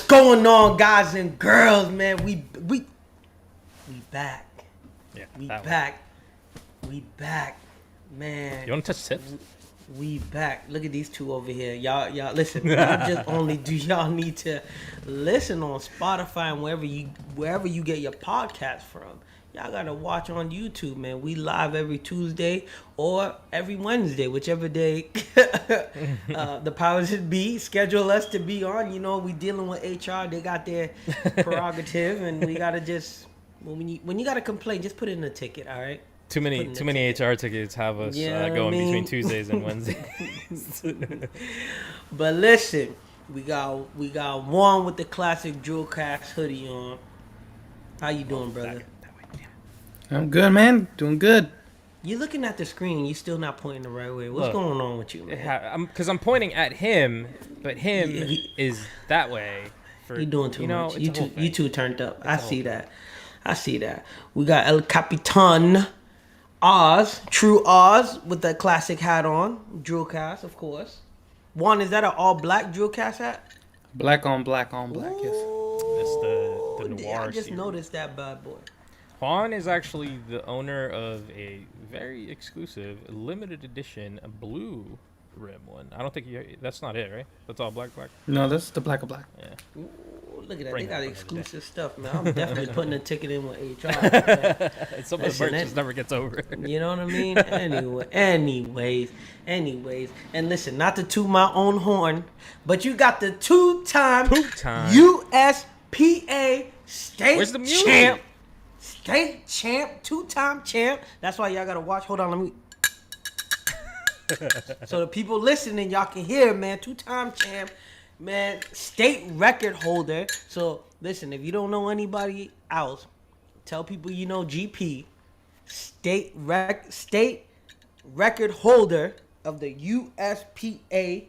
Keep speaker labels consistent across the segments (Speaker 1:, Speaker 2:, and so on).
Speaker 1: going on, guys and girls, man? We back.
Speaker 2: Yeah,
Speaker 1: We back. We back, man.
Speaker 2: You want to touch tips?
Speaker 1: We back. Look at these two over here. Y'all listen. Not just only do y'all need to listen on Spotify and wherever you get your podcast from. Y'all gotta watch on YouTube, man. We live every Tuesday or every Wednesday, whichever day the powers that be schedule us to be on. You know, we dealing with HR. They got their prerogative, and we gotta just when you gotta complain, just put it in a ticket. All right.
Speaker 2: Too many HR tickets have us going between Tuesdays and Wednesdays.
Speaker 1: But listen, we got one with the classic Drillcast hoodie on. How you doing, brother?
Speaker 3: I'm good, man. Doing good.
Speaker 1: You're looking at the screen. You still not pointing the right way. What's going on with you, man?
Speaker 2: Because I'm pointing at him, but him is that way.
Speaker 1: You're doing too much. You too turned up. I see that. We got El Capitan Oz, True Oz, with the classic hat on. Drillcast, of course. Juan, is that an all black Drillcast hat?
Speaker 3: Black on black on black, yes.
Speaker 2: That's the noir
Speaker 1: I just
Speaker 2: series.
Speaker 1: noticed that bad boy.
Speaker 2: Juan is actually the owner of a very exclusive, limited edition blue rim one. I don't think that's not it, right? That's all black.
Speaker 3: No, that's the black of black.
Speaker 2: Yeah.
Speaker 1: Ooh, look at that.
Speaker 2: Bring
Speaker 1: They got
Speaker 2: that
Speaker 1: exclusive stuff, man. I'm definitely putting a ticket in with HR.
Speaker 2: Some of the merch just never gets over.
Speaker 1: You know what I mean? Anyways. And listen, not to toot my own horn, but you got the two-time USPA state champ. State champ, two-time champ. That's why y'all gotta watch. Hold on, let me. So the people listening, y'all can hear, man. Two-time champ, man. State record holder. So listen, if you don't know anybody else, tell people you know GP. State record holder of the USPA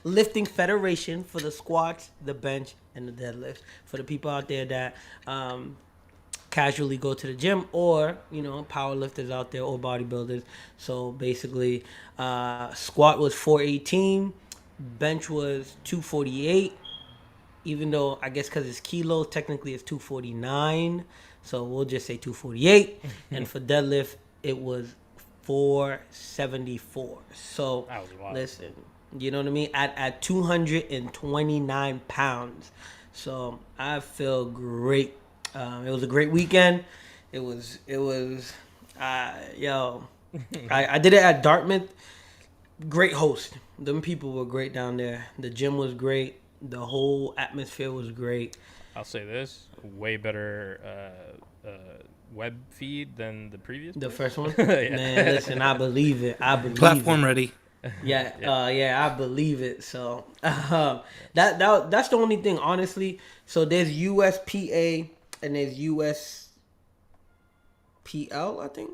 Speaker 1: lifting federation for the squats, the bench, and the deadlifts. For the people out there that casually go to the gym, or power lifters out there, or bodybuilders. So basically squat was 418, bench was 248, even though I guess because it's kilos, technically it's 249, so we'll just say 248. And for deadlift it was 474. So listen, you know what I mean, at 229 pounds. So I feel great. It was a great weekend. It was I did it at Dartmouth. Great host. Them people were great down there. The gym was great. The whole atmosphere was great.
Speaker 2: I'll say this, way better web feed than the previous.
Speaker 1: The first one?
Speaker 2: Yeah.
Speaker 1: Man, listen, I believe it.
Speaker 3: Platform ready.
Speaker 1: Yeah, I believe it. So that's the only thing, honestly. So there's USPA and there's USPL, I think,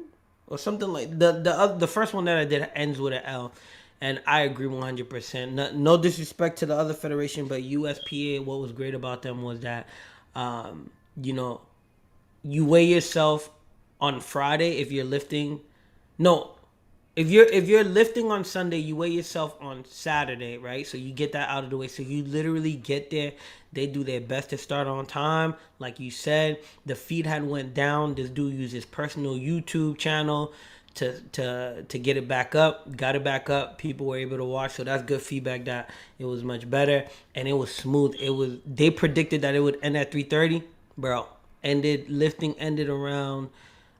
Speaker 1: or something like the first one that I did ends with an L, and I agree 100%. No disrespect to the other federation, but USPA, what was great about them was that, you weigh yourself on Friday if you're lifting. No. If you're lifting on Sunday, you weigh yourself on Saturday, right? So you get that out of the way. So you literally get there. They do their best to start on time. Like you said, the feed had went down. This dude used his personal YouTube channel to get it back up. Got it back up. People were able to watch. So that's good feedback that it was much better. And it was smooth. They predicted that it would end at 3:30. Bro, lifting ended around,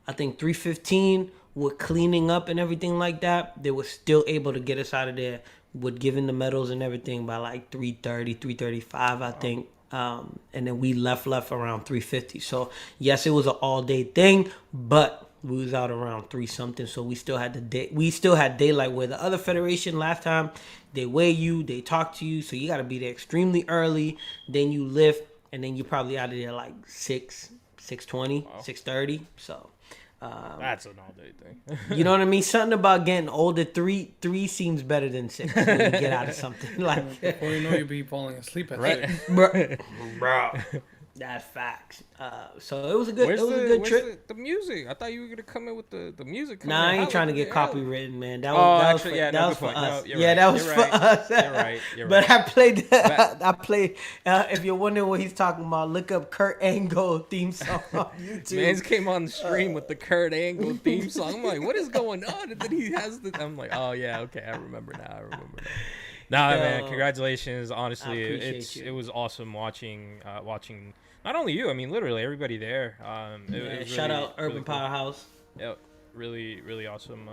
Speaker 1: I think, 3:15. With cleaning up and everything like that, they were still able to get us out of there with giving the medals and everything by like 3:30, 3:35, I think. And then we left around 3:50. So yes, it was an all day thing, but we was out around 3 something. So we still had daylight. Where the other federation last time, they weigh you, they talk to you, so you got to be there extremely early. Then you lift, and then you probably out of there like 6:20, 6:30. So.
Speaker 2: That's an all-day thing.
Speaker 1: You know what I mean? Something about getting older. Three seems better than 6 when you get out of something. Like,
Speaker 3: Before you know, you'll be falling asleep at
Speaker 2: right,
Speaker 1: bro. That's facts. So it was a good
Speaker 2: Where's
Speaker 1: good trip.
Speaker 2: the music? I thought you were gonna come in with the music.
Speaker 1: Nah, I ain't trying to get
Speaker 2: copy.
Speaker 1: copywritten, man. That
Speaker 2: Oh,
Speaker 1: was
Speaker 2: actually,
Speaker 1: for,
Speaker 2: yeah,
Speaker 1: that
Speaker 2: no,
Speaker 1: was
Speaker 2: good
Speaker 1: for
Speaker 2: point. No,
Speaker 1: us.
Speaker 2: you're
Speaker 1: Yeah,
Speaker 2: right.
Speaker 1: that was
Speaker 2: You're
Speaker 1: for
Speaker 2: right.
Speaker 1: us.
Speaker 2: You're right. You're
Speaker 1: But
Speaker 2: right.
Speaker 1: I played. I played. If you're wondering what he's talking about, look up Kurt Angle theme song on YouTube.
Speaker 2: Mans came on the stream with the Kurt Angle theme song. I'm like, what is going on? And then he has the. I'm like, oh yeah, okay, I remember now. Nah, man, congratulations. Honestly, it was awesome watching not only you, I mean literally everybody there. It was
Speaker 1: shout
Speaker 2: really,
Speaker 1: out Urban
Speaker 2: really cool.
Speaker 1: Powerhouse.
Speaker 2: Yep, really awesome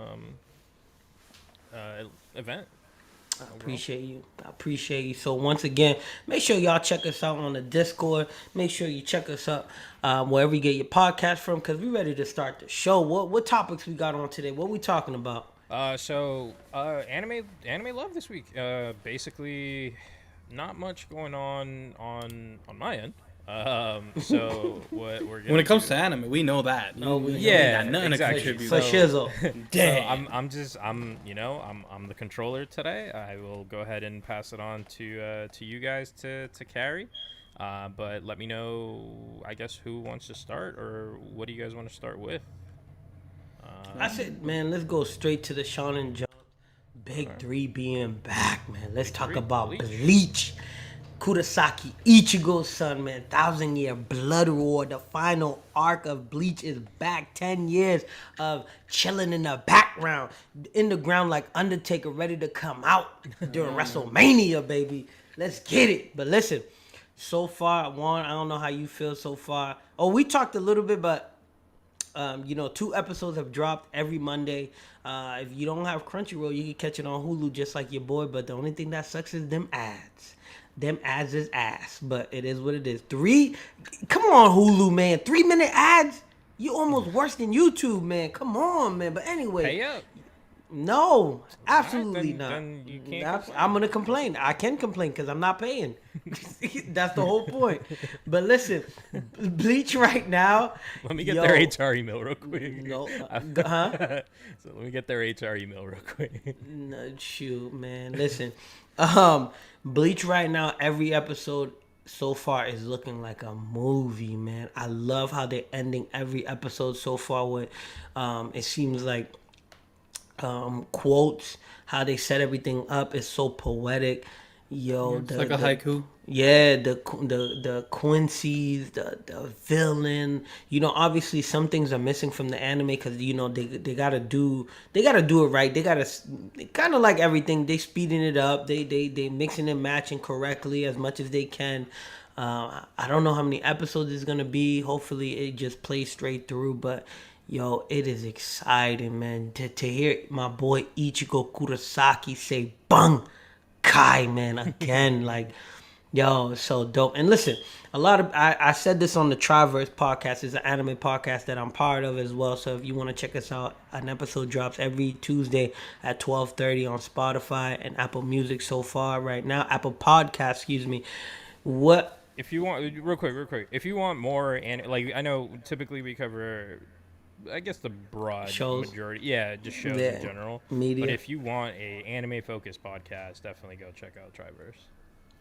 Speaker 2: event.
Speaker 1: I appreciate you. So once again, make sure y'all check us out on the Discord. Make sure you check us out wherever you get your podcast from, because we ready to start the show. What topics we got on today? What we talking about?
Speaker 2: Anime love this week. Basically, not much going on my end. So what we're gonna
Speaker 3: When it comes to anime, we know that.
Speaker 2: Yeah,
Speaker 3: we got nothing
Speaker 2: exactly.
Speaker 3: to contribute.
Speaker 1: For shizzle.
Speaker 3: Damn.
Speaker 2: So I'm the controller today. I will go ahead and pass it on to you guys to carry. But let me know, I guess, who wants to start, or what do you guys want to start with?
Speaker 1: I said, man, let's go straight to the Shonen Jump. Big Three being back, man. Let's talk about Bleach. Kurosaki Ichigo's son, man. 1,000-year blood war. The final arc of Bleach is back. 10 years of chilling in the background, in the ground like Undertaker, ready to come out during WrestleMania, baby. Let's get it. But listen, so far, Juan, I don't know how you feel so far. Oh, we talked a little bit, but 2 episodes have dropped every Monday. If you don't have Crunchyroll, you can catch it on Hulu just like your boy. But the only thing that sucks is them ads. Them ads is ass, but it is what it is. Come on, Hulu, man. 3-minute ads? You almost worse than YouTube, man. Come on, man. But anyway.
Speaker 2: Pay up.
Speaker 1: No, absolutely not.
Speaker 2: Then you can't complain.
Speaker 1: I'm going to complain. I can complain because I'm not paying. That's the whole point. But listen, Bleach right now.
Speaker 2: Let me get their HR email real quick.
Speaker 1: No,
Speaker 2: So let me get their HR email real quick.
Speaker 1: No, shoot, man. Listen, Bleach right now, every episode so far is looking like a movie, man. I love how they're ending every episode so far with, it seems like, quotes, how they set everything up is so poetic.
Speaker 3: It's like a haiku.
Speaker 1: Yeah, the Quincy's, the villain. Obviously some things are missing from the anime because they gotta do it right. They gotta kind of like everything. They speeding it up. They mixing and matching correctly as much as they can. I don't know how many episodes it's gonna be. Hopefully it just plays straight through. But it is exciting, man, to hear my boy Ichigo Kurosaki say "Bang Kai," man, again. Like, so dope. And listen, I said this on the Triverse podcast. It's an anime podcast that I'm part of as well. So if you want to check us out, an episode drops every Tuesday at 12:30 on Spotify and Apple Music so far right now. Apple Podcast, excuse me.
Speaker 2: If you want, real quick, if you want more, and like I know typically we cover, I guess, the broad
Speaker 1: shows.
Speaker 2: Majority. Yeah, just shows in general.
Speaker 1: Media.
Speaker 2: But if you want a anime-focused podcast, definitely go check out Triverse.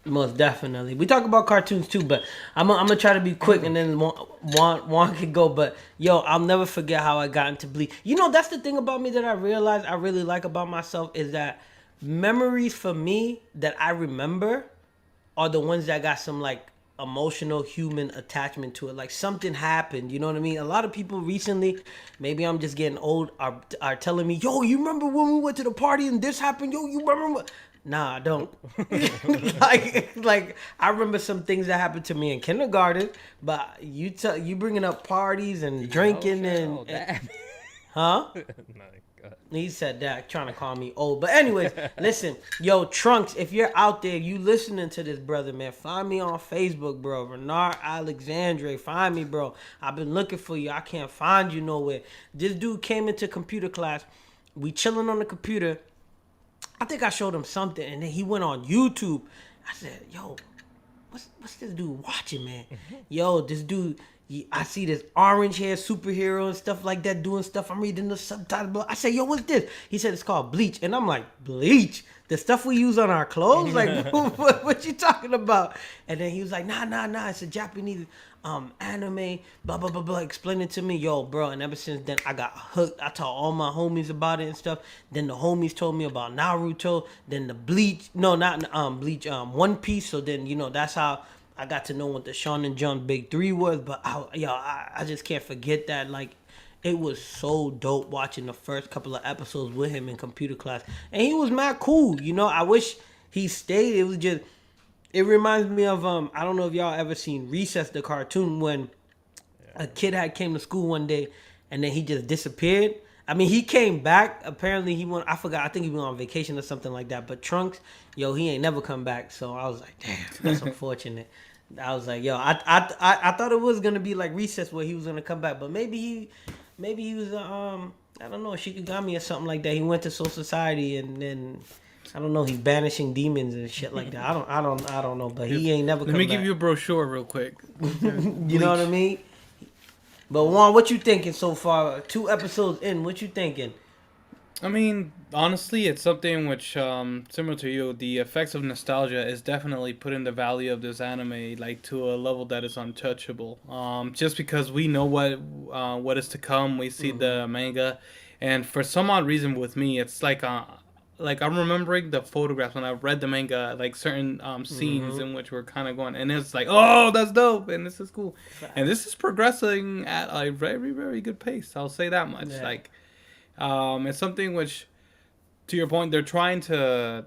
Speaker 1: Most definitely. We talk about cartoons too, but I'm gonna try to be quick and then one can go. But I'll never forget how I got into Bleach. That's the thing about me that I realized I really like about myself is that memories for me that I remember are the ones that got some like emotional human attachment to it. Like something happened, you know what I mean? A lot of people recently, maybe I'm just getting old, are telling me, yo, you remember when we went to the party and this happened? Yo, you remember what? Nah, I don't. like I remember some things that happened to me in kindergarten, but you bringing up parties and drinking and huh? He said that, trying to call me old. But anyways, listen, Trunks, if you're out there, you listening to this, brother, man, find me on Facebook, bro. Renard Alexandre, find me, bro. I've been looking for you. I can't find you nowhere. This dude came into computer class. We chilling on the computer. I think I showed him something, and then he went on YouTube. I said, yo, what's this dude watching, man? This dude, I see this orange hair superhero and stuff like that doing stuff. I'm reading the subtitle. I say, yo, what's this? He said it's called Bleach, and I'm like, Bleach, the stuff we use on our clothes. Like, what you talking about? And then he was like, nah, it's a Japanese anime, blah blah blah blah, explaining to me, yo, bro. And ever since then, I got hooked. I told all my homies about it and stuff. Then the homies told me about Naruto. Then the Bleach, no, not Bleach, One Piece. So then that's how I got to know what the Shonen Jump Big Three was. But I just can't forget that. Like, it was so dope watching the first couple of episodes with him in computer class, and he was mad cool. I wish he stayed. It was just. It reminds me of I don't know if y'all ever seen Recess the cartoon, when a kid came to school one day and then he just disappeared. I mean, he came back. Apparently he went. I forgot. I think he went on vacation or something like that. But Trunks, he ain't never come back. So I was like, damn, that's unfortunate. I was like, I thought it was gonna be like Recess where he was gonna come back, but maybe he was I don't know, Shikigami or something like that. He went to Soul Society and then. I don't know. He's banishing demons and shit like that. I don't know. But he ain't never.
Speaker 3: Let me give you a brochure real quick.
Speaker 1: You know what I mean? But Juan, what you thinking so far? 2 episodes in, what you thinking?
Speaker 3: I mean, honestly, it's something which, similar to you, the effects of nostalgia is definitely putting the value of this anime like to a level that is untouchable. Just because we know what is to come, we see the manga, and for some odd reason with me, it's like I'm remembering the photographs when I read the manga, like certain scenes in which we're kind of going, and it's like, oh, that's dope, and this is cool, and this is progressing at a very, very good pace. I'll say that much.
Speaker 1: Yeah.
Speaker 3: Like, it's something which, to your point, they're trying to,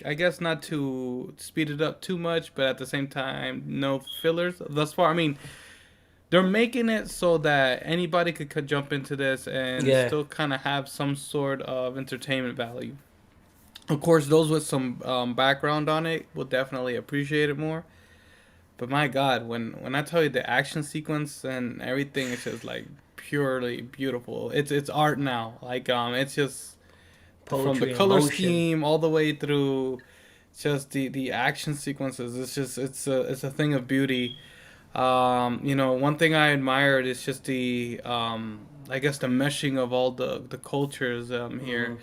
Speaker 3: I guess, not to speed it up too much, but at the same time, no fillers thus far. I mean, they're making it so that anybody could jump into this and still kind of have some sort of entertainment value. Of course, those with some background on it will definitely appreciate it more. But my God, when I tell you the action sequence and everything, it's just like purely beautiful. It's art now. Like it's just poetry, from the color scheme all the way through just the action sequences. It's a thing of beauty. One thing I admired is just the I guess the meshing of all the cultures here.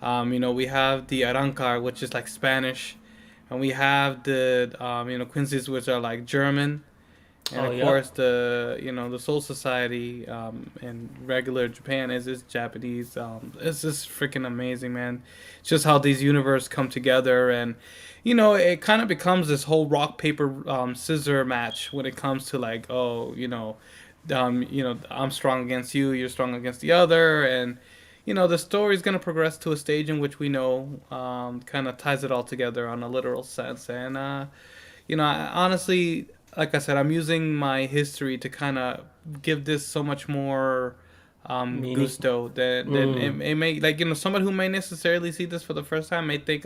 Speaker 3: We have the Arankar, which is like Spanish, and we have the Quincy's, which are like German, and course the Soul Society in regular Japan is Japanese. It's just freaking amazing, man. It's just how these universes come together, and it kind of becomes this whole rock paper scissor match when it comes to like, I'm strong against you, you're strong against the other, and the story is going to progress to a stage in which we know kind of ties it all together on a literal sense. And honestly, like I said, I'm using my history to kind of give this so much more gusto that it may, like, somebody who may necessarily see this for the first time may think,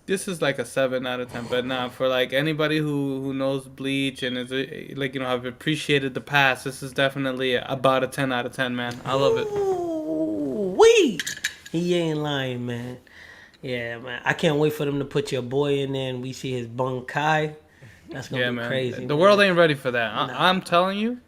Speaker 3: this is like a 7 out of 10. But nah, for like anybody who knows Bleach and is like, have appreciated the past, this is definitely about a 10 out of 10, man. I love it.
Speaker 1: Wee! He ain't lying, man. Yeah, man. I can't wait for them to put your boy in there and we see his Bunkai. That's gonna be crazy.
Speaker 3: The world ain't ready for that. I'm telling you,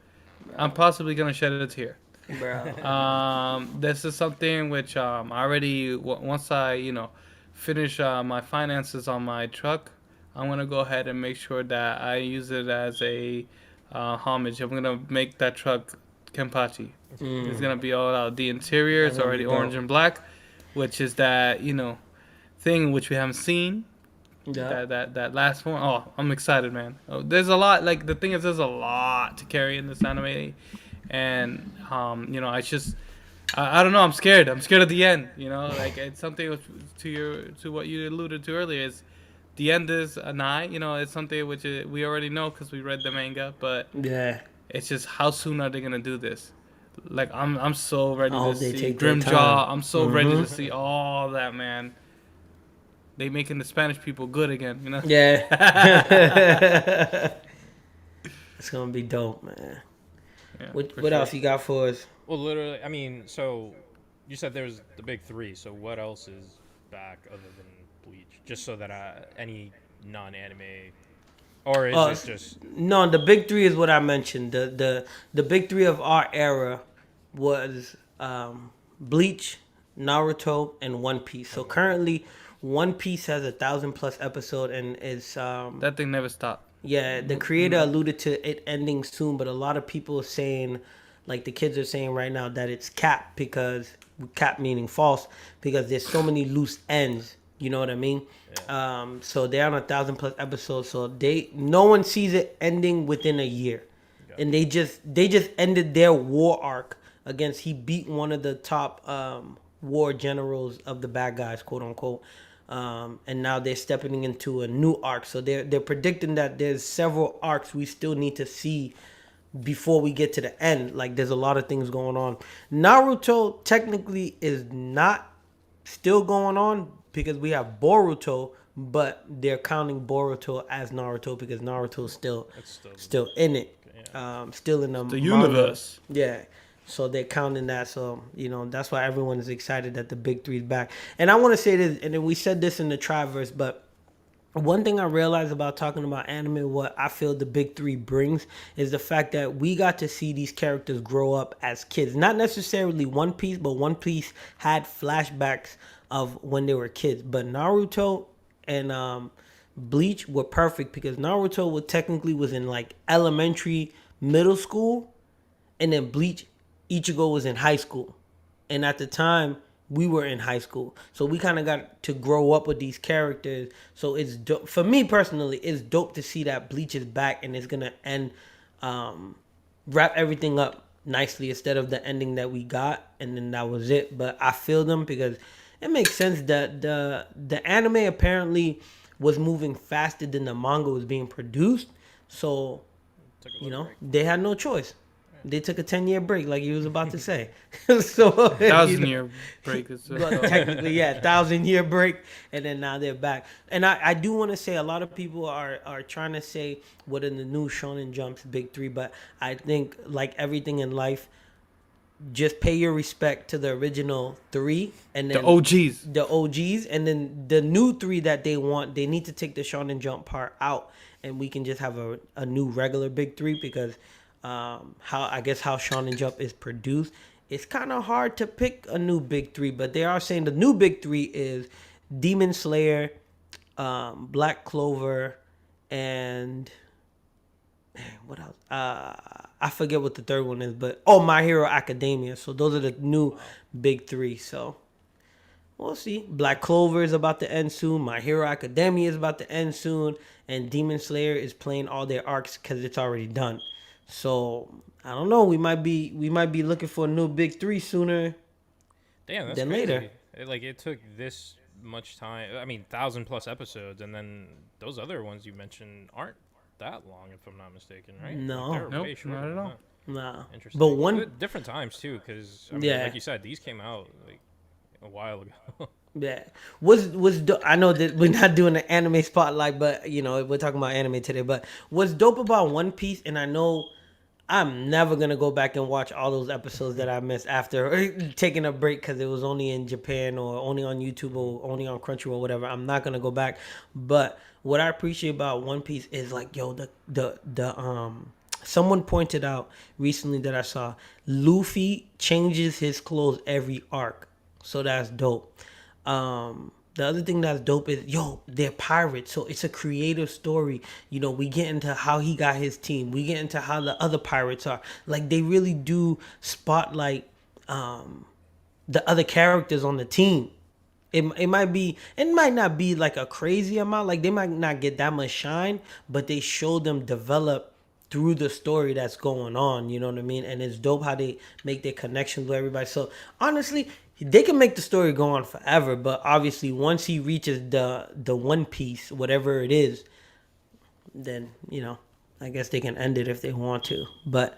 Speaker 3: I'm possibly gonna shed a tear.
Speaker 1: Bro.
Speaker 3: This is something which I already, once I finish my finances on my truck, I'm gonna go ahead and make sure that I use it as a homage. I'm gonna make that truck Kenpachi. It's gonna be all out. The interior is already orange and black, which is that thing which we haven't seen. Yeah. That last one. Oh, I'm excited, man. There's a lot. Like, the thing is, there's a lot to carry in this anime, and I don't know. I'm scared. I'm scared of the end. Like, it's something to what you alluded to earlier. Is the end is nigh. It's something which we already know because we read the manga, but it's just how soon are they gonna do this? Like, I'm so ready to see Grimjaw. I'm so ready to see all that, man. They making the Spanish people good again,
Speaker 1: Yeah. It's gonna be dope, man. Yeah, what else you got for us?
Speaker 2: Well, literally, I mean, so you said there's the big 3. So what else is back other than Bleach? Just so that any non-anime Or is it just
Speaker 1: no? The big three is what I mentioned. The big three of our era was Bleach, Naruto, and One Piece. So currently, One Piece has 1,000+ episode and is
Speaker 3: That thing never stopped.
Speaker 1: yeah. The creator alluded to it ending soon, but a lot of people are saying, like the kids are saying right now, that it's cap because cap meaning false because there's so many loose ends. You know what I mean? Yeah. So they're on 1,000+ episodes, so no one sees it ending within a year, and they just ended their war arc against. He beat one of the top war generals of the bad guys, quote unquote. And now they're stepping into a new arc. So they're predicting that there's several arcs we still need to see before we get to the end. Like there's a lot of things going on. Naruto technically is not still going on because we have Boruto, but they're counting Boruto as Naruto because Naruto is still in it. Yeah. Still in the
Speaker 3: universe.
Speaker 1: Yeah. So they're counting that. So, that's why everyone is excited that the big three is back. And I want to say this, and then we said this in the Triverse, but one thing I realized about talking about anime, what I feel the big three brings, is the fact that we got to see these characters grow up as kids. Not necessarily One Piece, but One Piece had flashbacks of when they were kids. But Naruto and Bleach were perfect because Naruto was in like elementary, middle school, and then Bleach, Ichigo was in high school. And at the time, we were in high school. So we kind of got to grow up with these characters. So it's dope. For me personally, it's dope to see that Bleach is back and it's going to end, wrap everything up nicely instead of the ending that we got. And then that was it. But I feel them because it makes sense that the anime apparently was moving faster than the manga was being produced. So, they had no choice. They took a 10-year break, like you was about to say. So
Speaker 3: 1,000-year break.
Speaker 1: Technically, yeah, 1,000-year break, and then now they're back. And I do want to say a lot of people are trying to say what in the new Shonen Jump's big three, but I think like everything in life, just pay your respect to the original three, and then the OGs, and then the new three that they want. They need to take the Shonen Jump part out, and we can just have a new regular big three because. How Shonen Jump is produced, it's kind of hard to pick a new big three, but they are saying the new big three is Demon Slayer, Black Clover, and what else? I forget what the third one is, but My Hero Academia. So those are the new big three. So we'll see. Black Clover is about to end soon. My Hero Academia is about to end soon, and Demon Slayer is playing all their arcs because it's already done. So I don't know. We might be looking for a new big three sooner
Speaker 2: than
Speaker 1: crazy.
Speaker 2: Later. It took this much time. I mean, 1,000+ episodes, and then those other ones you mentioned aren't that long, if I'm not mistaken, right?
Speaker 1: No,
Speaker 3: not at all.
Speaker 1: Nah.
Speaker 2: Interesting.
Speaker 1: But
Speaker 2: different times too, because like you said, these came out like a while ago.
Speaker 1: Yeah, I know that we're not doing an anime spotlight, but we're talking about anime today. But what's dope about One Piece, and I know I'm never gonna go back and watch all those episodes that I missed after taking a break because it was only in Japan or only on YouTube or only on Crunchyroll or whatever. I'm not gonna go back. But what I appreciate about One Piece is like, someone pointed out recently that I saw Luffy changes his clothes every arc, so that's dope. The other thing that's dope is, they're pirates, so it's a creative story. We get into how he got his team. We get into how the other pirates are. Like, they really do spotlight the other characters on the team. It might not be like a crazy amount. Like, they might not get that much shine, but they show them develop through the story that's going on. You know what I mean? And it's dope how they make their connections with everybody. So, honestly, they can make the story go on forever, but obviously once he reaches the One Piece, whatever it is, then I guess they can end it if they want to. But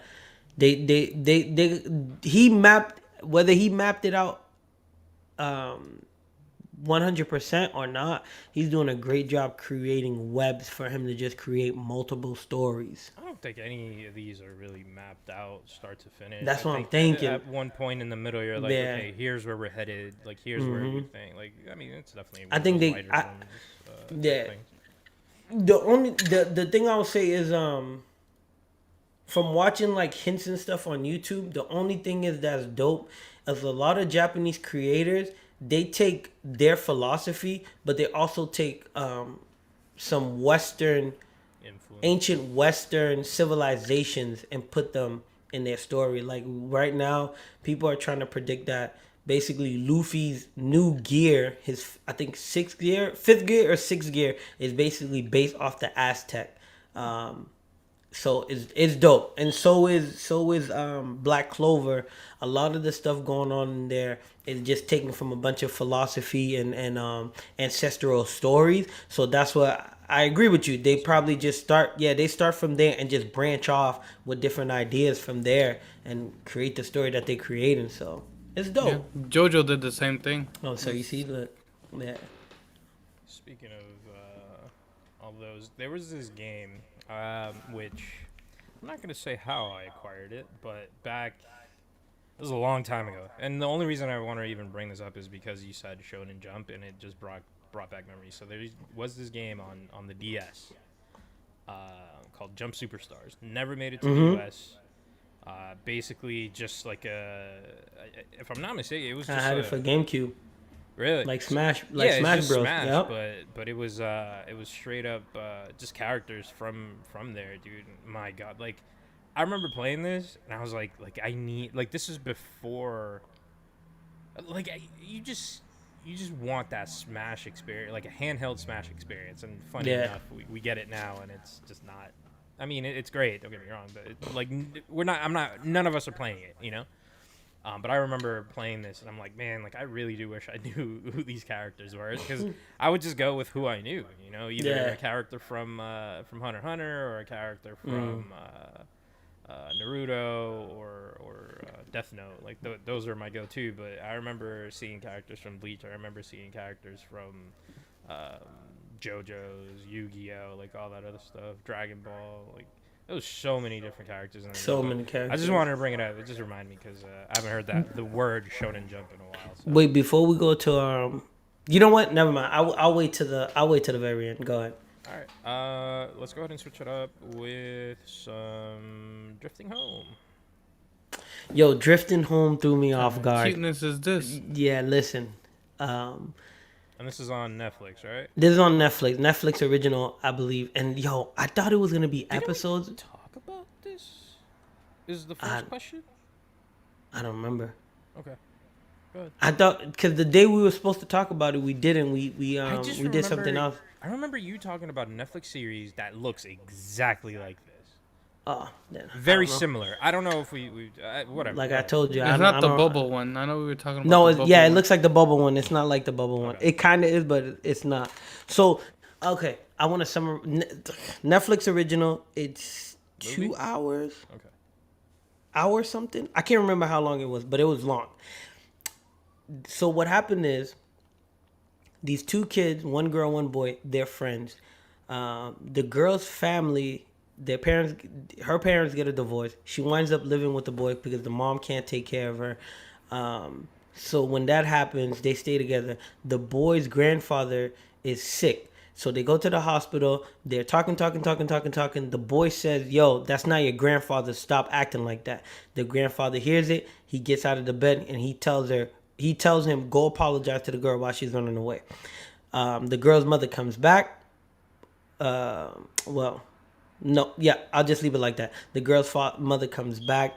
Speaker 1: he mapped it out 100% or not. He's doing a great job creating webs for him to just create multiple stories.
Speaker 2: I don't think any of these are really mapped out start to finish.
Speaker 1: That's what I'm thinking.
Speaker 2: At one point in the middle, you're like, okay, here's where we're headed. Like, here's where we think. Like, I mean, it's definitely.
Speaker 1: I think they. The thing I would say is from watching like hints and stuff on YouTube, the only thing is that's dope is a lot of Japanese creators, they take their philosophy, but they also take some Western,
Speaker 2: Influence.
Speaker 1: ancient Western civilizations and put them in their story. Like right now, people are trying to predict that basically Luffy's new gear, his I think fifth gear or sixth gear, is basically based off the Aztec. So it's dope, and so is Black Clover. A lot of the stuff going on in there is just taken from a bunch of philosophy and ancestral stories. So that's what I agree with you. They probably just start, they start from there and just branch off with different ideas from there and create the story that they created. So it's dope.
Speaker 3: Yeah. JoJo did the same thing.
Speaker 1: Oh, so you see, look, yeah.
Speaker 2: Speaking of all those, there was this game, which I'm not gonna say how I acquired it, but back it was a long time ago. And the only reason I want to even bring this up is because you said Shonen Jump, and it just brought back memories. So there was this game on the DS called Jump Superstars. Never made it to the US. Basically, just like if I'm not mistaken, it was just
Speaker 1: I had it for GameCube.
Speaker 2: Really?
Speaker 1: Like Smash,
Speaker 2: yeah,
Speaker 1: Smash
Speaker 2: it's just
Speaker 1: Bros.
Speaker 2: Smash,
Speaker 1: Yep.
Speaker 2: but it was straight up just characters from there, dude. My God, like I remember playing this and I was like I need, like, this is before, like you just want that Smash experience, like a handheld Smash experience. And funny enough, we get it now, and it's just not. I mean, it's great. Don't get me wrong, but none of us are playing it, you know. But I remember playing this, and I'm like, man, like I really do wish I knew who these characters were, because I would just go with who I knew, you know, either a character from Hunter x Hunter, or a character from Naruto, or Death Note. Like those are my go-to. But I remember seeing characters from Bleach. I remember seeing characters from JoJo's, Yu-Gi-Oh, like all that other stuff, Dragon Ball, like. There was so many different characters in there.
Speaker 1: So many characters.
Speaker 2: I just wanted to bring it up. It just reminded me because I haven't heard the word Shonen Jump in a while. So.
Speaker 1: Wait, before we go to you know what? Never mind. I'll wait to the very end. Go ahead.
Speaker 2: All right. Let's go ahead and switch it up with some Drifting Home.
Speaker 1: Yo, Drifting Home threw me off guard.
Speaker 3: Cuteness is this?
Speaker 1: Yeah, listen.
Speaker 2: And this is on Netflix, right?
Speaker 1: This is on Netflix. Netflix original, I believe. And yo, I thought it was gonna be episodes.
Speaker 2: Didn't we talk about this? Is the first question?
Speaker 1: I don't remember.
Speaker 2: Okay. Go ahead.
Speaker 1: I thought, because the day we were supposed to talk about it, we didn't. We did something else.
Speaker 2: I remember you talking about a Netflix series that looks exactly like this.
Speaker 1: Oh, then,
Speaker 2: very similar. I don't know if we whatever.
Speaker 1: Like I told you,
Speaker 3: it's not the bubble one. I know we were talking about.
Speaker 1: No,
Speaker 3: the
Speaker 1: it looks like the bubble one. It's not like the bubble one. It kind of is, but it's not. So, okay, I want to summarize. Netflix original. It's 2 hours.
Speaker 2: Okay.
Speaker 1: Hour something. I can't remember how long it was, but it was long. So what happened is, these two kids, one girl, one boy, they're friends. The girl's family, her parents get a divorce. She winds up living with the boy because the mom can't take care of her. So when that happens, they stay together. The boy's grandfather is sick. So they go to the hospital. They're talking. The boy says, yo, that's not your grandfather. Stop acting like that. The grandfather hears it. He gets out of the bed and he tells him, go apologize to the girl while she's running away. The girl's mother comes back. No, yeah, I'll just leave it like that. The girl's mother comes back.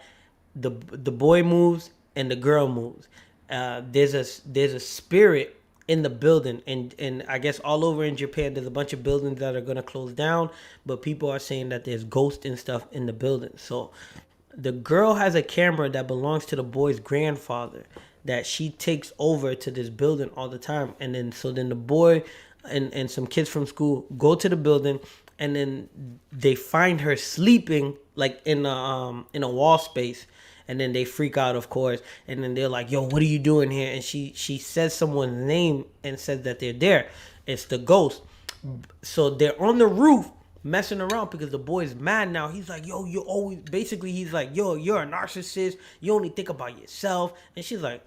Speaker 1: The boy moves and the girl moves. There's a spirit in the building, and I guess all over in Japan there's a bunch of buildings that are gonna close down, but people are saying that there's ghosts and stuff in the building. So the girl has a camera that belongs to the boy's grandfather that she takes over to this building all the time, and then the boy and some kids from school go to the building, and then they find her sleeping like in a wall space. And then they freak out, of course. And then they're like, yo, what are you doing here? And she says someone's name and says that they're there. It's the ghost. So they're on the roof messing around because the boy's mad now. He's like, yo, he's like, yo, you're a narcissist. You only think about yourself. And she's like,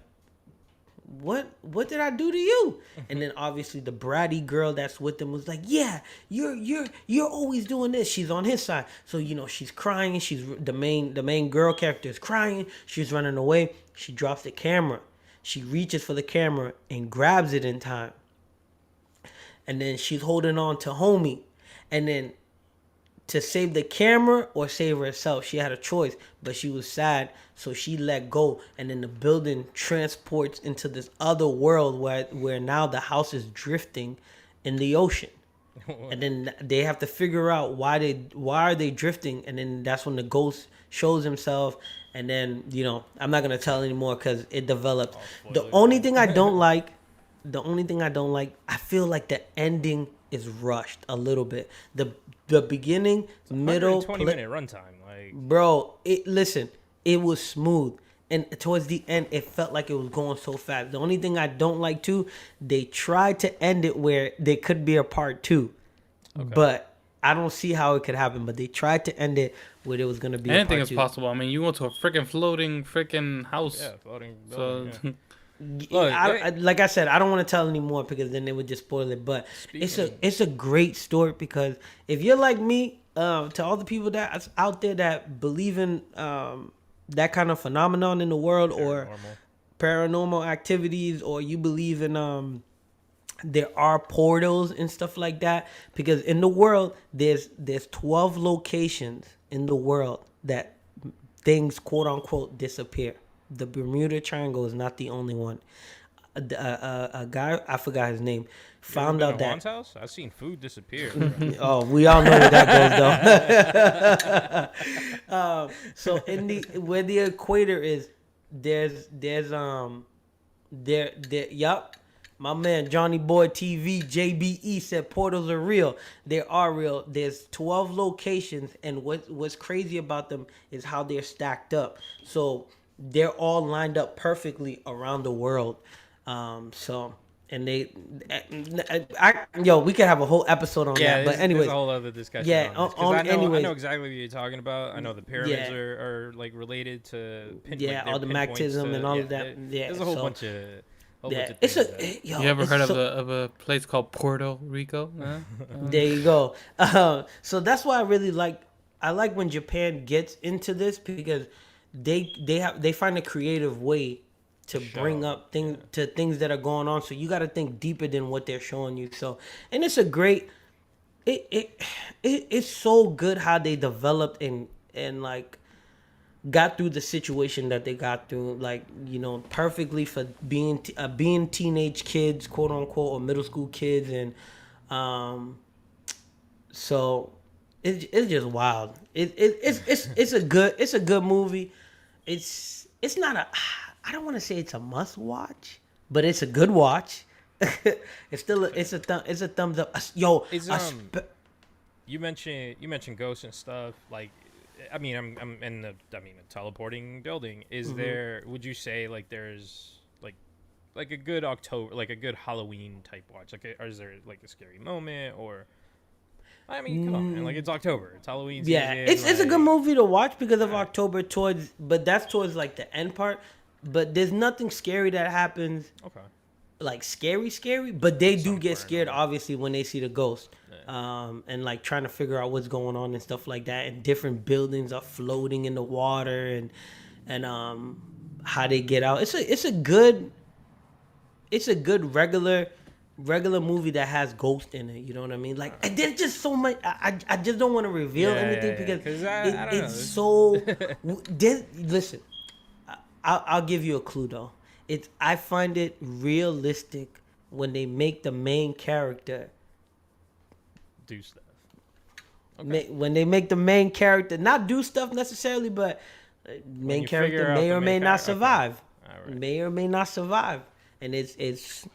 Speaker 1: what did I do to you? And then obviously the bratty girl that's with them was like, yeah, you're always doing this. She's on his side. So, you know, she's crying. She's the main girl character is crying. She's running away. She drops the camera. She reaches for the camera and grabs it in time. And then she's holding on to homie. And then to save the camera or save herself, she had a choice, but she was sad, so she let go. And then the building transports into this other world where now the house is drifting in the ocean. And then they have to figure out why are they drifting, and then that's when the ghost shows himself. And then, you know, I'm not gonna tell anymore because it develops. The only thing I don't like, I feel like the ending is rushed a little bit. The beginning, middle,
Speaker 2: 20-minute runtime, like,
Speaker 1: bro. It was smooth, and towards the end, it felt like it was going so fast. The only thing I don't like too, they tried to end it where there could be a part 2, but I don't see how it could happen. But they tried to end it where there was gonna be
Speaker 3: anything
Speaker 1: a
Speaker 3: is
Speaker 1: part 2.
Speaker 3: possible. I mean, you go to a freaking floating house.
Speaker 2: yeah, floating building,
Speaker 3: So.
Speaker 2: yeah.
Speaker 1: Look, like I said, I don't want to tell anymore because then they would just spoil it. But it's a great story, because if you're like me, to all the people that's out there that believe in that kind of phenomenon in the world, or paranormal activities, or you believe in there are portals and stuff like that, because in the world there's 12 locations in the world that things quote unquote disappear. The Bermuda Triangle is not the only one. A guy, I forgot his name, found out that
Speaker 2: house? I've seen food disappear.
Speaker 1: oh, we all know where that goes though. So where the equator is, there's yup. My man Johnny Boy TV JBE said portals are real. They are real. There's 12 locations, and what's crazy about them is how they're stacked up. So they're all lined up perfectly around the world. So, and we could have a whole episode on that. But anyways,
Speaker 2: there's a whole other discussion.
Speaker 1: Yeah,
Speaker 2: I know exactly what you're talking about. I know the pyramids are like related to
Speaker 1: all the magnetism and all of that.
Speaker 2: There's a whole bunch of.
Speaker 3: You ever heard of a place called Puerto Rico?
Speaker 1: There you go. So that's why I like when Japan gets into this, because they find a creative way to bring up things that are going on. So you got to think deeper than what they're showing you. So, and it's a great. It's so good how they developed and like got through the situation that they got through, like, you know, perfectly for being teenage kids, quote unquote, or middle school kids, and so it's just wild. It's a good movie. It's not I don't want to say it's a must watch, but it's a good watch. It's still it's a thumbs up. Yo,
Speaker 2: you mentioned ghosts and stuff. Like, I mean, I'm in a teleporting building. Is there? Would you say like there's like a good October, like a good Halloween type watch? Like, or is there like a scary moment? Or I mean, come on, man. Like, it's October, it's Halloween season.
Speaker 1: Yeah, it's a good movie to watch because of October but that's towards like the end part. But there's nothing scary that happens.
Speaker 2: Okay.
Speaker 1: Like scary, but they do get scared obviously when they see the ghost. And like trying to figure out what's going on and stuff like that, and different buildings are floating in the water, and how they get out. It's a good regular movie that has ghost in it. You know what I mean? Like, there's just so much. I just don't want to reveal anything because it's so. Listen, I'll give you a clue though. I find it realistic when they make the main character
Speaker 2: do stuff. Okay.
Speaker 1: When they make the main character not do stuff necessarily, but main character may or may not survive. Okay. Right. May or may not survive, and it's just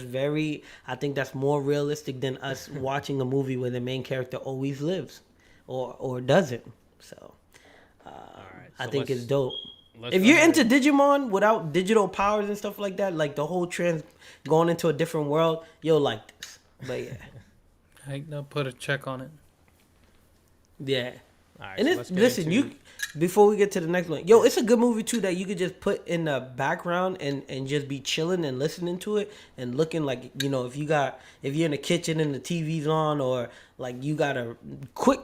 Speaker 1: very. I think that's more realistic than us watching a movie where the main character always lives, or doesn't. So, I think it's dope. If you're into Digimon without digital powers and stuff like that, like the whole going into a different world, you'll like this. But yeah.
Speaker 3: I'll put a check on it.
Speaker 1: Yeah.
Speaker 2: All right,
Speaker 1: And
Speaker 2: so
Speaker 1: it's
Speaker 2: let's get
Speaker 1: listen,
Speaker 2: into...
Speaker 1: you before we get to the next one, yo, it's a good movie too that you could just put in the background and just be chilling and listening to it and looking like, you know, if you're in the kitchen and the TV's on, or like you got a quick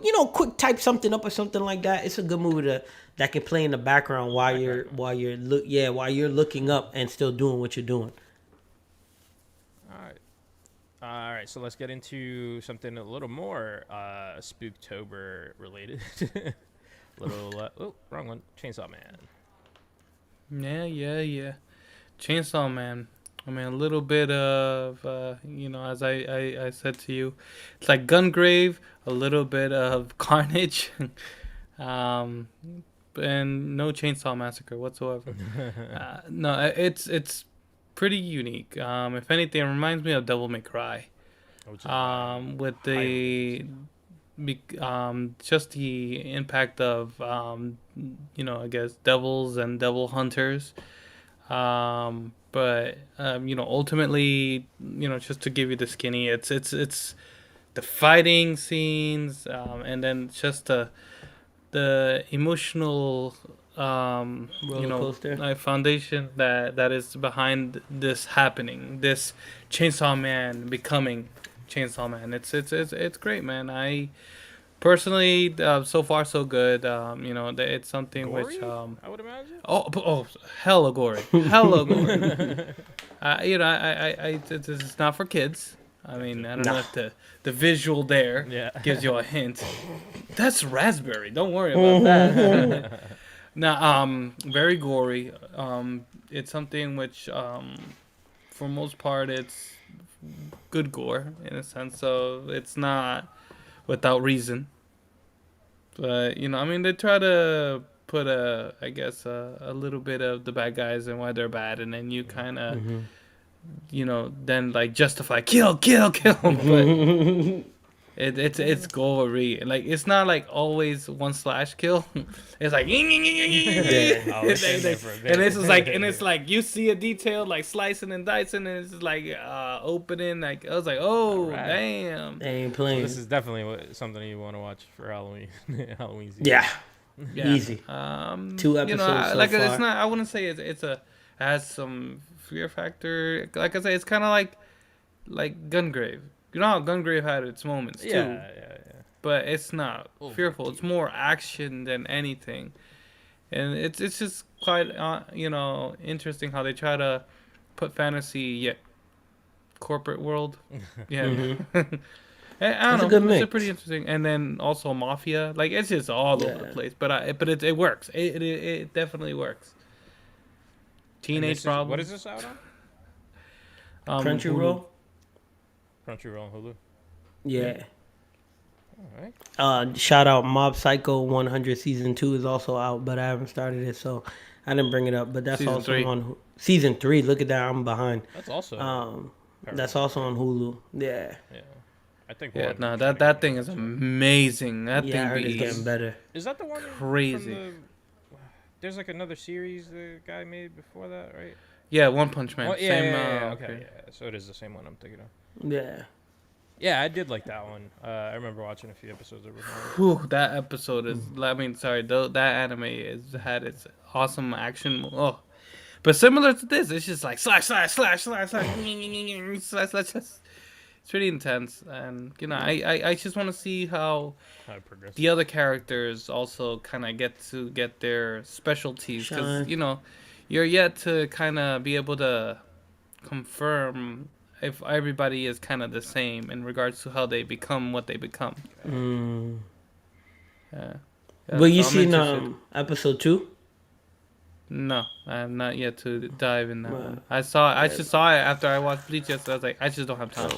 Speaker 1: type something up or something like that. It's a good movie that can play in the background while you're looking up and still doing what you're doing.
Speaker 2: All right, so let's get into something a little more Spooktober related. Wrong one. Chainsawman.
Speaker 3: Yeah. Chainsawman. I mean, a little bit of, as I said to you, it's like Gungrave, a little bit of Carnage, and no Chainsaw Massacre whatsoever. No, it's pretty unique. If anything, it reminds me of Devil May Cry. With the just the impact of I guess devils and devil hunters. But ultimately, just to give you the skinny, it's the fighting scenes, and then just the emotional foundation that is behind this happening, this Chainsaw Man becoming Chainsaw Man. It's great, man. I personally, so far so good. It's something
Speaker 2: Gory,
Speaker 3: which
Speaker 2: I would imagine.
Speaker 3: Oh, hella gory, hella gory. This is not for kids. I mean, I don't know if the visual there gives you a hint. That's raspberry. Don't worry about that. Now, very gory. It's something which, for most part, it's good gore in a sense. So it's not without reason. But they try to put a little bit of the bad guys and why they're bad, and then you kind of, then like justify kill, but it's gory. Like it's not like always one slash kill. It's like and it's like you see a detail like slicing and dicing, and it's like opening. Like I was like, oh right. Damn,
Speaker 1: they ain't playing.
Speaker 2: So this is definitely something you want to watch for Halloween. Halloween season.
Speaker 1: Yeah. Easy. 2 episodes so
Speaker 3: like
Speaker 1: far.
Speaker 3: It's not. I wouldn't say it has some fear factor. Like I say, it's kind of like Gungrave. You know how Gungrave had its moments too. Yeah. But it's not fearful. It's more action than anything, and it's just quite interesting how they try to put fantasy yet corporate world. Yeah. Mm-hmm. I don't know. It's pretty interesting, and then also mafia. Like it's just all over the place, but it works. It definitely works. Teenage Problem.
Speaker 2: What is this out on?
Speaker 1: Crunchyroll.
Speaker 2: Crunchyroll and Hulu.
Speaker 1: Yeah.
Speaker 2: All right.
Speaker 1: Shout out Mob Psycho 100 season 2 is also out, but I haven't started it, so I didn't bring it up. But that's season also 3. On season 3. Look at that, I'm behind.
Speaker 2: That's also.
Speaker 1: That's also on Hulu. Yeah.
Speaker 2: I think.
Speaker 3: Yeah. No, that thing is amazing. That thing
Speaker 1: I heard it's getting better.
Speaker 2: Is that the one?
Speaker 3: Crazy.
Speaker 2: There's like another series the guy made before that, right?
Speaker 3: Yeah, One Punch Man.
Speaker 2: Okay. Yeah. So it is the same one I'm thinking of.
Speaker 1: Yeah.
Speaker 2: Yeah, I did like that one. I remember watching a few episodes of it.
Speaker 3: Whew, that episode is. I mean, sorry, that anime had its awesome action. Oh, but similar to this, it's just like slash. It's pretty intense, and I just want to see how the other characters also kind of get their specialties, because you're yet to kind of be able to confirm if everybody is kind of the same in regards to how they become what they become. Yeah.
Speaker 1: But you seen episode 2?
Speaker 3: No, I have not yet to dive in that one. I just saw it after I watched Bleach yesterday. I was like, I just don't have time.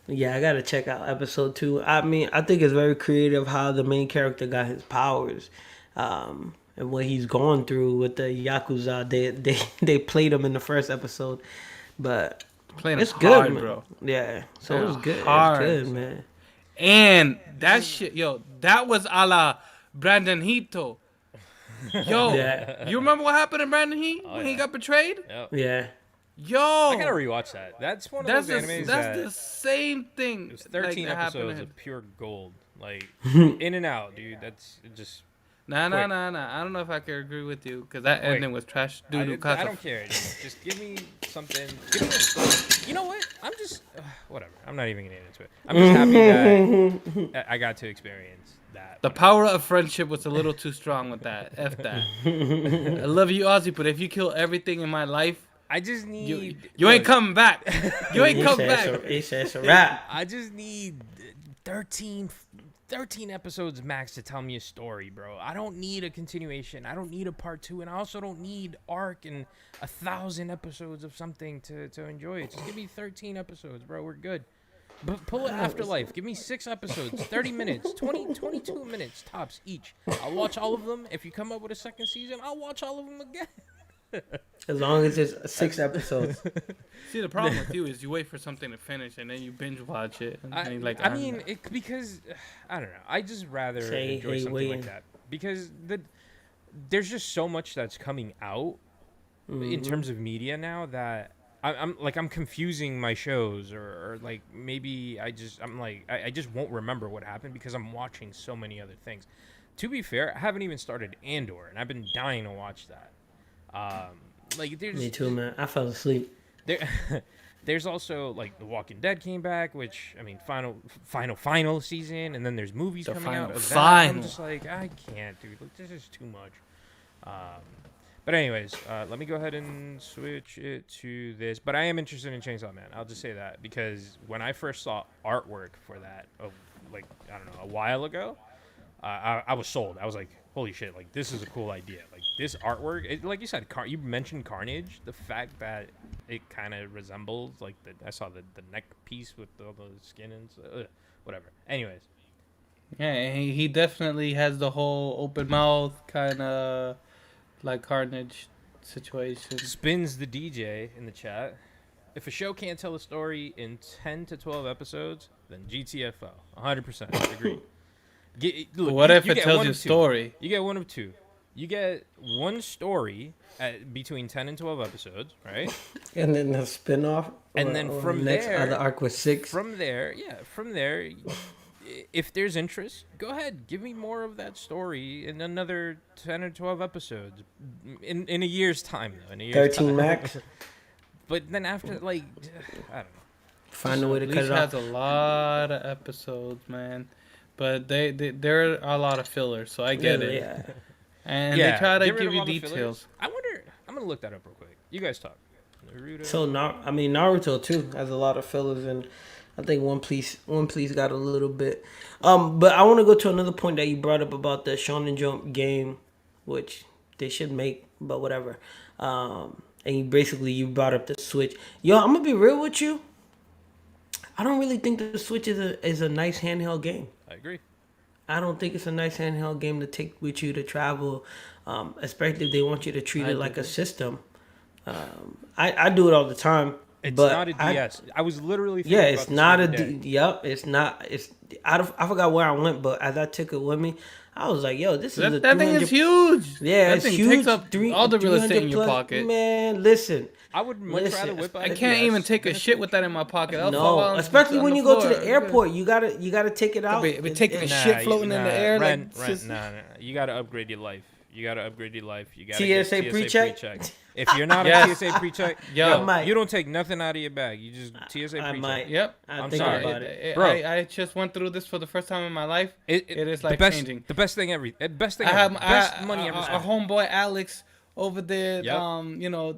Speaker 1: Yeah, I gotta check out episode 2. I mean, I think it's very creative how the main character got his powers, and what he's going through with the Yakuza. They played him in the first episode, but it's good, hard, man. Bro. Yeah, so it was good.
Speaker 3: Hard.
Speaker 1: It's good, man.
Speaker 3: And that shit, that was a la Brandon Hito. Yo, you remember what happened to Brandon Heat when he got betrayed?
Speaker 1: Yeah.
Speaker 3: Yo,
Speaker 2: I gotta rewatch that. That's one of those animes
Speaker 3: that's the same thing.
Speaker 2: It was 13
Speaker 3: like,
Speaker 2: episodes of pure gold. Like, in and out, dude. That's just...
Speaker 3: Nah. I don't know if I can agree with you because that ending was trash.
Speaker 2: I don't care. Dude. Just give me something. Give me a story. You know what? I'm just... whatever. I'm not even gonna get into it. I'm just happy that I got to experience that.
Speaker 3: The power of friendship was a little too strong with that. F that. I love you, Ozzy, but if you kill everything in my life,
Speaker 2: I just need...
Speaker 3: You ain't coming back. You ain't coming back.
Speaker 1: It's a wrap.
Speaker 2: I just need 13 episodes max to tell me a story, bro. I don't need a continuation. I don't need a part 2, and I also don't need arc and 1,000 episodes of something to enjoy it. Just give me 13 episodes, bro. We're good. But pull it Afterlife. Give me 6 episodes, 30 minutes, 22 minutes tops each. I'll watch all of them. If you come up with a second season, I'll watch all of them again.
Speaker 1: As long as it's 6 episodes.
Speaker 3: See, the problem with you is you wait for something to finish and then you binge watch it. And
Speaker 2: Because I don't know. I just rather enjoy something like that because there's just so much that's coming out in terms of media now that I'm confusing my shows or like maybe I just won't remember what happened because I'm watching so many other things. To be fair, I haven't even started Andor and I've been dying to watch that.
Speaker 1: Me too, man. I fell asleep.
Speaker 2: There's also like The Walking Dead came back, which I mean, final season, and then there's movies coming out of that. I'm just like, I can't, dude. Like, this is too much. But anyways, let me go ahead and switch it to this. But I am interested in Chainsawman. I'll just say that because when I first saw artwork for that, like I don't know, a while ago, I was sold. I was like, holy shit, like this is a cool idea. Like this artwork, like you said, you mentioned Carnage. The fact that it kind of resembles like I saw the neck piece with all the skin and whatever. Anyways,
Speaker 3: yeah, he definitely has the whole open mouth kind of like Carnage situation.
Speaker 2: Spins the DJ in the chat. If a show can't tell a story in 10 to 12 episodes, then GTFO. 100% agreed.
Speaker 3: Look, what if it tells you a story?
Speaker 2: You get one of two. You get one story at between 10 and 12 episodes, right?
Speaker 1: And then the spin-off.
Speaker 2: And then from there,
Speaker 1: the arc was 6.
Speaker 2: From there, if there's interest, go ahead. Give me more of that story in another 10 or 12 episodes. In a year's time, though. In a year's
Speaker 1: 13
Speaker 2: time.
Speaker 1: max.
Speaker 2: But then after, like, I don't know.
Speaker 1: Find a way to cut it off.
Speaker 3: Bleach has a lot of episodes, man. But there are a lot of fillers, so I get it.
Speaker 1: Yeah.
Speaker 3: And they try to give you details.
Speaker 2: I wonder. I'm gonna look that up real quick. You guys talk. Naruto.
Speaker 1: So Naruto too has a lot of fillers, and I think One Piece got a little bit. But I want to go to another point that you brought up about the Shonen Jump game, which they should make, but whatever. And you brought up the Switch. Yo, I'm gonna be real with you. I don't really think the Switch is a nice handheld game.
Speaker 2: I agree.
Speaker 1: I don't think it's a nice handheld game to take with you to travel, especially if they want you to treat it like a system. I do it all the time.
Speaker 2: It's
Speaker 1: but
Speaker 2: not a DS. I was literally
Speaker 1: yeah, it's not a yep. It's not. It's I forgot where I went, but as I took it with me, I was like, "Yo, this is
Speaker 3: that thing is huge."
Speaker 1: Yeah,
Speaker 3: that
Speaker 1: it's
Speaker 3: thing
Speaker 1: huge.
Speaker 3: Takes up all the real estate in your pocket.
Speaker 1: Man, listen.
Speaker 2: I would much rather whip out.
Speaker 3: I can't even take a shit with that in my pocket.
Speaker 1: No, especially when you go to the airport, you gotta take it out.
Speaker 3: Be taking a shit floating in the air.
Speaker 2: Nah. You gotta upgrade your life. You gotta upgrade your life. You gotta
Speaker 1: TSA
Speaker 2: get
Speaker 1: pre-check.
Speaker 2: If you're not a TSA pre-check,
Speaker 1: might.
Speaker 2: you don't take nothing out of your bag. You just TSA pre-check.
Speaker 1: I might.
Speaker 3: Yep.
Speaker 2: I'm
Speaker 1: think
Speaker 2: sorry,
Speaker 1: about it.
Speaker 2: bro.
Speaker 3: I just went through this for the first time in my life. It is like changing.
Speaker 2: The best thing ever. Best thing. Money ever.
Speaker 3: Our homeboy Alex over there,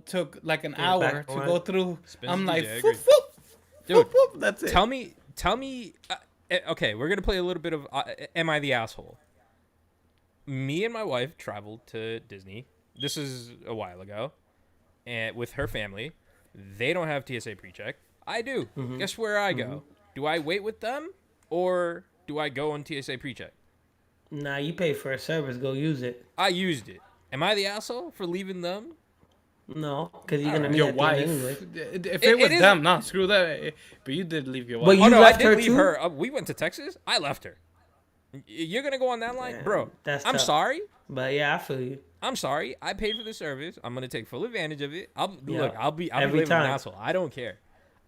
Speaker 3: took like an hour to go through. I'm like, dude, that's it.
Speaker 2: Tell me. Okay, we're gonna play a little bit of Am I the Asshole? Me and my wife traveled to Disney. This is a while ago, and with her family, they don't have TSA pre-check. I do. Mm-hmm. Guess where I go? Do I wait with them, or do I go on TSA pre-check?
Speaker 1: Nah, you pay for a service. Go use it.
Speaker 2: I used it. Am I the asshole for leaving them?
Speaker 1: No, because you're gonna meet
Speaker 3: your wife.
Speaker 1: Anyway.
Speaker 3: If it was them, no, screw that. But you did leave your wife.
Speaker 1: But
Speaker 2: I did leave her. We went to Texas. I left her. You're gonna go on that line, bro?
Speaker 1: That's
Speaker 2: I'm
Speaker 1: tough.
Speaker 2: sorry.
Speaker 1: But yeah, I feel you.
Speaker 2: I'm sorry. I paid for the service. I'm gonna take full advantage of it. I'll be
Speaker 1: Every
Speaker 2: living an
Speaker 1: time.
Speaker 2: asshole. I don't care.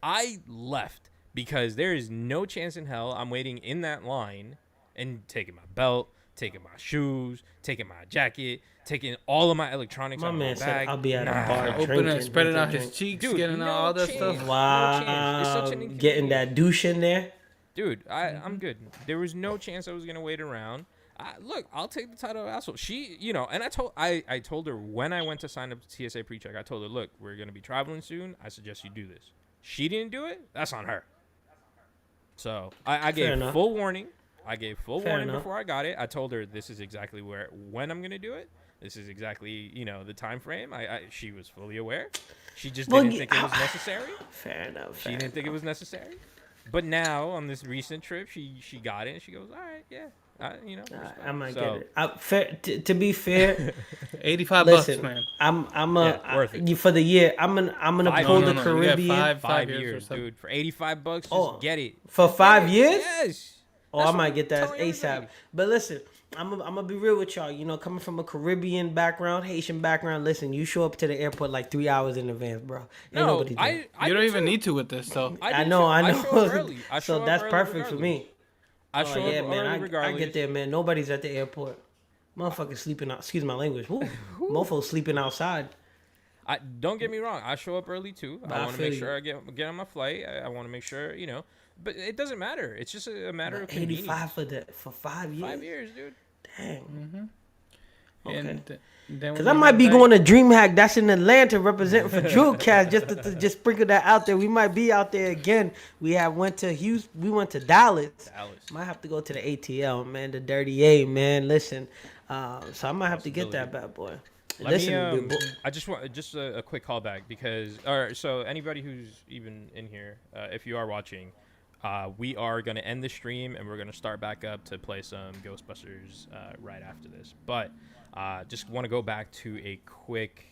Speaker 2: I left because there is no chance in hell I'm waiting in that line and taking my belt, taking my shoes, taking my jacket, taking all of my electronics out of my
Speaker 1: man said
Speaker 2: bag.
Speaker 1: I'll be at a bar
Speaker 3: Open
Speaker 1: drinking,
Speaker 3: it, spreading out
Speaker 1: drinking.
Speaker 3: his cheeks,
Speaker 2: Dude,
Speaker 3: getting out all that
Speaker 2: chance.
Speaker 3: stuff.
Speaker 2: No
Speaker 1: Wow,
Speaker 2: chance. It's such an
Speaker 1: getting
Speaker 2: inconvenience.
Speaker 1: that douche in there.
Speaker 2: Dude, I'm good. There was no chance I was gonna wait around. Look, I'll take the title of asshole. She, and I told her when I went to sign up to TSA pre-check, I told her, look, we're gonna be traveling soon. I suggest you do this. She didn't do it. That's on her. So I gave full warning. I gave full warning before I got it. I told her this is exactly when I'm gonna do it. This is exactly the time frame. She was fully aware. She just didn't think it was necessary.
Speaker 1: Fair enough.
Speaker 2: She didn't think it was necessary. But now on this recent trip, she got it and she goes, all right, yeah.
Speaker 1: I might get it. To be fair,
Speaker 3: $85,
Speaker 1: listen,
Speaker 3: man.
Speaker 2: worth it.
Speaker 1: For the year. I'm gonna pull the Caribbean.
Speaker 3: 5
Speaker 2: years, dude. For $85, just get it.
Speaker 1: For 5 years?
Speaker 2: Yes.
Speaker 1: Oh, I might get that
Speaker 2: telling
Speaker 1: ASAP.
Speaker 2: everybody.
Speaker 1: But listen, I'm gonna be real with y'all. Coming from a Caribbean background, Haitian background. Listen, you show up to the airport like 3 hours in advance, bro. Ain't nobody do it.
Speaker 3: You don't even need to with this, so.
Speaker 1: I know.
Speaker 2: I show up early.
Speaker 1: So that's perfect for me.
Speaker 2: I show up early
Speaker 1: man.
Speaker 2: regardless.
Speaker 1: I get there, man. Nobody's at the airport. Motherfuckers sleeping out. Excuse my language. Woo. Mofos sleeping outside.
Speaker 2: Don't get me wrong. I show up early too. I want to make sure I get on my flight. I want to make sure, But it doesn't matter. It's just a matter of convenience.
Speaker 1: 85 for 5 years.
Speaker 2: 5 years, dude.
Speaker 1: Dang.
Speaker 3: Okay.
Speaker 1: Because I might be going to DreamHack. That's in Atlanta, representing for Drillcast. Just to just sprinkle that out there. We might be out there again. We went to Houston. We went to Dallas. Might have to go to the ATL, man. The Dirty A, man. Listen. So I might have to get that bad boy.
Speaker 2: I just want a quick callback because, so anybody who's even in here, if you are watching, we are going to end the stream and we're going to start back up to play some Ghostbusters right after this. But just want to go back to a quick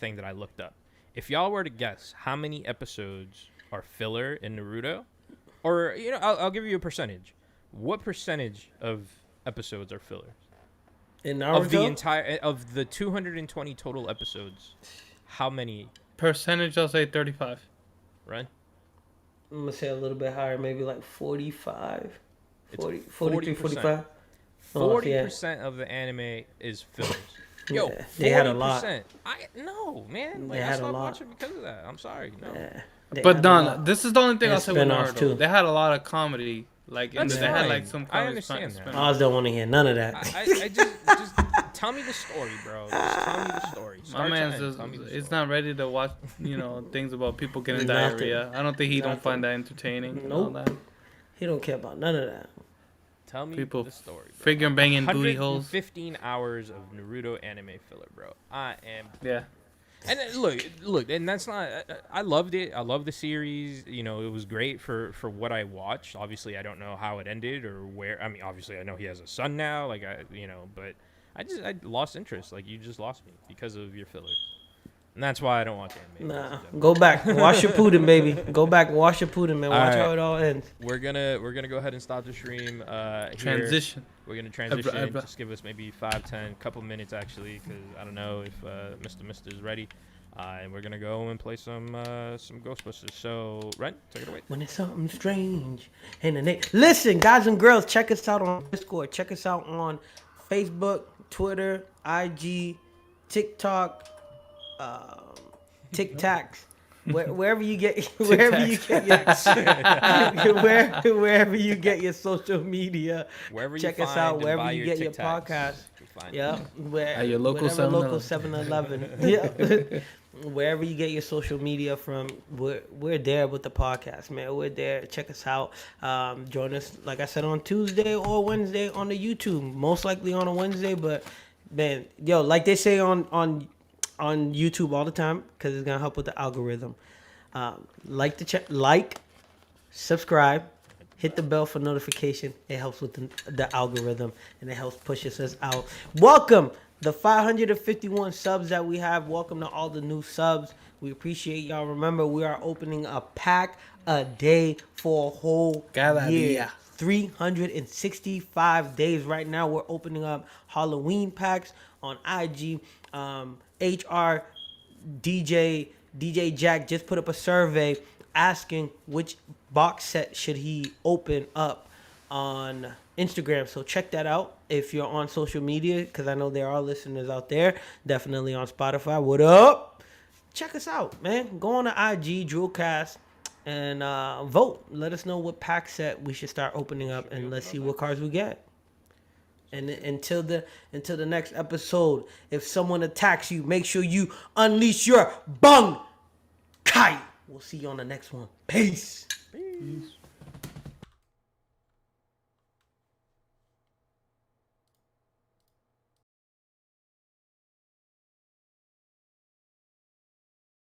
Speaker 2: thing that I looked up. If y'all were to guess how many episodes are filler in Naruto, or I'll give you a percentage. What percentage of episodes are fillers?
Speaker 1: In Naruto?
Speaker 2: Of the 220 total episodes, how many?
Speaker 3: Percentage, I'll say 35.
Speaker 2: Right?
Speaker 1: I'm going to say a little bit higher, maybe like 45. 43, 45.
Speaker 2: 40% of the anime is fillers. Yo,
Speaker 1: yeah, they had a lot.
Speaker 2: No, man.
Speaker 1: They
Speaker 2: I
Speaker 1: had
Speaker 2: stopped
Speaker 1: a lot.
Speaker 2: watching because of that. I'm sorry. No.
Speaker 1: Yeah,
Speaker 3: But Don, this is the only thing
Speaker 1: And
Speaker 3: I'll say with
Speaker 1: spin-offs,
Speaker 3: Naruto.
Speaker 1: too.
Speaker 3: They had a lot of comedy. Like,
Speaker 2: That's
Speaker 3: they had
Speaker 2: fine.
Speaker 3: like some
Speaker 2: I
Speaker 3: comedy.
Speaker 2: understand that.
Speaker 1: Oz don't want to hear none of that.
Speaker 2: I just tell me the story, bro. Just tell me the story.
Speaker 3: My man's it's not ready to watch, things about people getting diarrhea. I don't think he don't find that entertaining. And all that.
Speaker 1: He don't care about none of that.
Speaker 2: Tell me
Speaker 3: People
Speaker 2: the story, bro.
Speaker 3: figure banging booty holes.
Speaker 2: 15 hours of Naruto anime filler, bro. I am.
Speaker 3: Yeah.
Speaker 2: And look, and that's not. I loved it. I love the series. It was great for what I watched. Obviously, I don't know how it ended or where. I mean, obviously, I know he has a son now. But I lost interest. Like you just lost me because of your fillers, and that's why I don't watch anime.
Speaker 1: Nah, go back, wash your pudding, baby. Go back, wash your pudding, man. Watch how it all ends.
Speaker 2: We're gonna go ahead and stop the stream.
Speaker 3: Transition.
Speaker 2: We're gonna transition. Just give us maybe 5-10 couple minutes actually, because I don't know if Mr. is ready. And we're gonna go and play some Ghostbusters. So, Ren, take it away.
Speaker 1: When it's something strange listen, guys and girls, check us out on Discord. Check us out on Facebook, Twitter, IG, TikTok, TikToks. Wherever you get wherever you get your social media,
Speaker 2: Wherever
Speaker 1: check
Speaker 2: you
Speaker 1: us out.
Speaker 2: find and
Speaker 1: Wherever
Speaker 2: buy
Speaker 1: you
Speaker 2: your
Speaker 1: get your
Speaker 2: TikToks,
Speaker 1: podcast. Yeah,
Speaker 3: At your local
Speaker 1: local
Speaker 3: 7-Eleven.
Speaker 1: 7-Eleven. Yeah, wherever you get your social media from, we're there with the podcast, man. We're there. Check us out. Join us, like I said, on Tuesday or Wednesday on the YouTube. Most likely on a Wednesday, but man, like they say on YouTube all the time, because it's gonna help with the algorithm. Subscribe, hit the bell for notification. It helps with the algorithm, and it helps pushes us out. Welcome the 551 subs that we have. Welcome to all the new subs. We appreciate y'all. Remember, we are opening a pack a day for a whole year. 365 days. Right now, we're opening up Halloween packs on IG. HR DJ Jack just put up a survey asking which box set should he open up on Instagram. So check that out if you're on social media, because I know there are listeners out there. Definitely on Spotify. What up? Check us out, man. Go on to IG, Drillcast, and vote. Let us know what pack set we should start opening up, and let's see what cards we get. And until the next episode, if someone attacks you, make sure you unleash your bung kai. We'll see you on the next one. Peace.
Speaker 3: Peace.